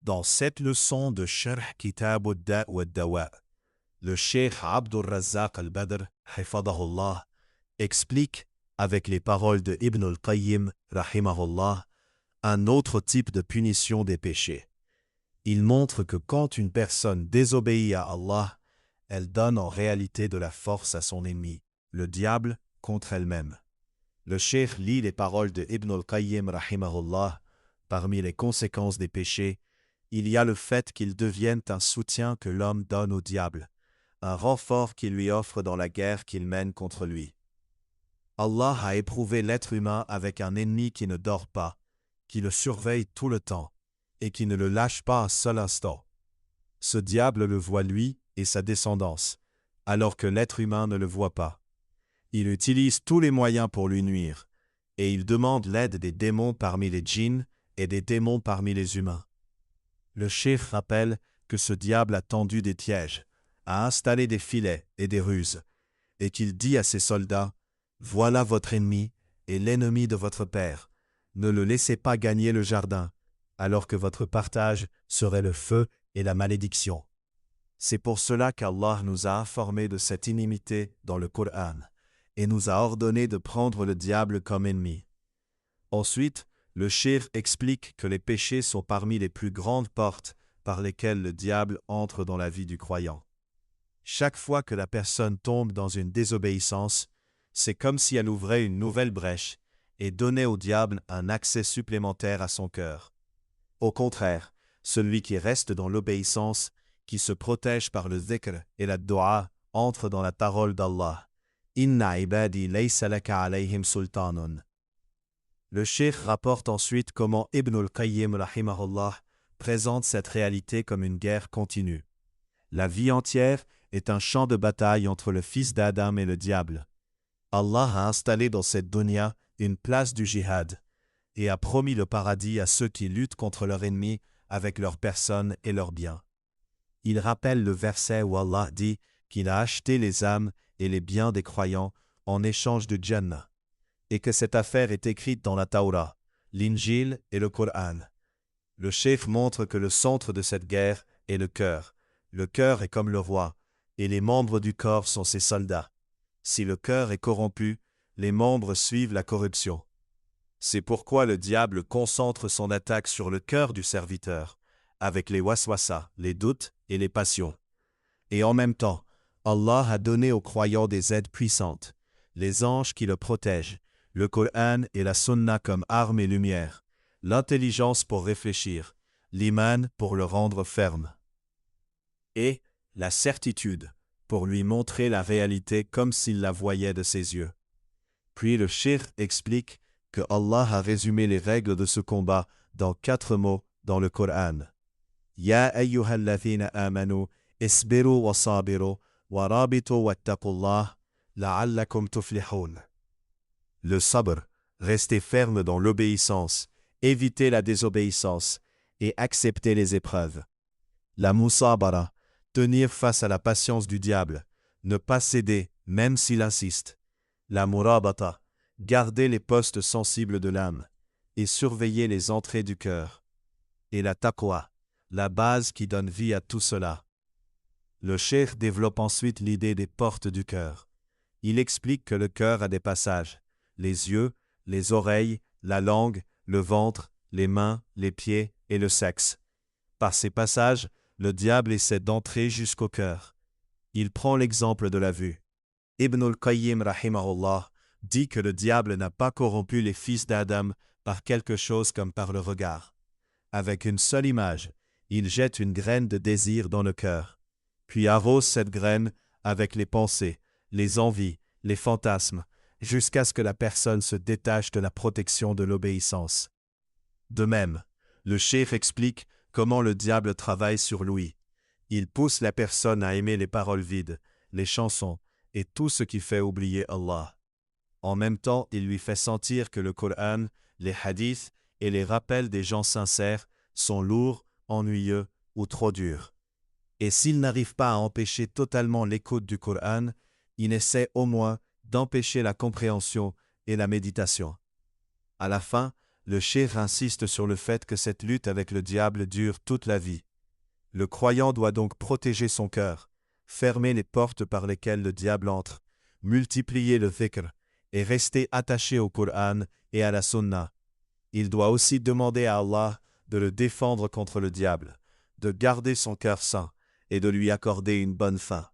Dans cette leçon de Sharh Kitab ad-Da' wa ad-Dawa', le Cheikh Abdul Razzaq al-Badr, hifadahullah, explique, avec les paroles de Ibn al-Qayyim, rahimahullah, un autre type de punition des péchés. Il montre que quand une personne désobéit à Allah, elle donne en réalité de la force à son ennemi, le diable, contre elle-même. Le Cheikh lit les paroles de Ibn al-Qayyim, rahimahullah. Parmi les conséquences des péchés, il y a le fait qu'ils deviennent un soutien que l'homme donne au diable, un renfort qu'il lui offre dans la guerre qu'il mène contre lui. Allah a éprouvé l'être humain avec un ennemi qui ne dort pas, qui le surveille tout le temps, et qui ne le lâche pas un seul instant. Ce diable le voit lui et sa descendance, alors que l'être humain ne le voit pas. Il utilise tous les moyens pour lui nuire, et il demande l'aide des démons parmi les djinns et des démons parmi les humains. Le cheikh rappelle que ce diable a tendu des pièges, a installé des filets et des ruses, et qu'il dit à ses soldats « Voilà votre ennemi et l'ennemi de votre père. Ne le laissez pas gagner le jardin, alors que votre partage serait le feu et la malédiction. » C'est pour cela qu'Allah nous a informés de cette inimité dans le Coran, et nous a ordonné de prendre le diable comme ennemi. Ensuite, le cheikh explique que les péchés sont parmi les plus grandes portes par lesquelles le diable entre dans la vie du croyant. Chaque fois que la personne tombe dans une désobéissance, c'est comme si elle ouvrait une nouvelle brèche et donnait au diable un accès supplémentaire à son cœur. Au contraire, celui qui reste dans l'obéissance, qui se protège par le dhikr et la dua, entre dans la parole d'Allah. « Inna ibadi laysa laka alayhim sultanun » Le cheikh rapporte ensuite comment Ibn al-Qayyim rahimahullah présente cette réalité comme une guerre continue. La vie entière est un champ de bataille entre le fils d'Adam et le diable. Allah a installé dans cette dunya une place du jihad et a promis le paradis à ceux qui luttent contre leur ennemi avec leur personne et leurs biens. Il rappelle le verset où Allah dit qu'il a acheté les âmes et les biens des croyants en échange de Jannah, et que cette affaire est écrite dans la Taura, l'Injil et le Coran. Le cheikh montre que le centre de cette guerre est le cœur. Le cœur est comme le roi, et les membres du corps sont ses soldats. Si le cœur est corrompu, les membres suivent la corruption. C'est pourquoi le diable concentre son attaque sur le cœur du serviteur, avec les waswasa, les doutes et les passions. Et en même temps, Allah a donné aux croyants des aides puissantes, les anges qui le protègent, le Coran et la Sunna comme armes et lumière, l'intelligence pour réfléchir, l'iman pour le rendre ferme, et la certitude pour lui montrer la réalité comme s'il la voyait de ses yeux. Puis le cheikh explique que Allah a résumé les règles de ce combat dans 4 mots dans le Coran. Ya ayyuhalladhina amanu isbiru wa sabiru wa rabitu wattaqullah la'allakum tuflihun. Le sabr, rester ferme dans l'obéissance, éviter la désobéissance et accepter les épreuves. La musabara, tenir face à la patience du diable, ne pas céder même s'il insiste. La murabata, garder les postes sensibles de l'âme et surveiller les entrées du cœur. Et la taqwa, la base qui donne vie à tout cela. Le cheikh développe ensuite l'idée des portes du cœur. Il explique que le cœur a des passages, les yeux, les oreilles, la langue, le ventre, les mains, les pieds et le sexe. Par ces passages, le diable essaie d'entrer jusqu'au cœur. Il prend l'exemple de la vue. Ibn al-Qayyim rahimahullah dit que le diable n'a pas corrompu les fils d'Adam par quelque chose comme par le regard. Avec une seule image, il jette une graine de désir dans le cœur, puis arrose cette graine avec les pensées, les envies, les fantasmes, jusqu'à ce que la personne se détache de la protection de l'obéissance. De même, le cheikh explique comment le diable travaille sur lui. Il pousse la personne à aimer les paroles vides, les chansons et tout ce qui fait oublier Allah. En même temps, il lui fait sentir que le Coran, les hadiths et les rappels des gens sincères sont lourds, ennuyeux ou trop durs. Et s'il n'arrive pas à empêcher totalement l'écoute du Coran, il essaie au moins d'empêcher la compréhension et la méditation. À la fin, Le cheikh insiste sur le fait que cette lutte avec le diable dure toute la vie. Le croyant doit donc protéger son cœur, fermer les portes par lesquelles le diable entre, multiplier le dhikr et rester attaché au Coran et à la Sunna. Il doit aussi demander à Allah de le défendre contre le diable, de garder son cœur saint et de lui accorder une bonne fin.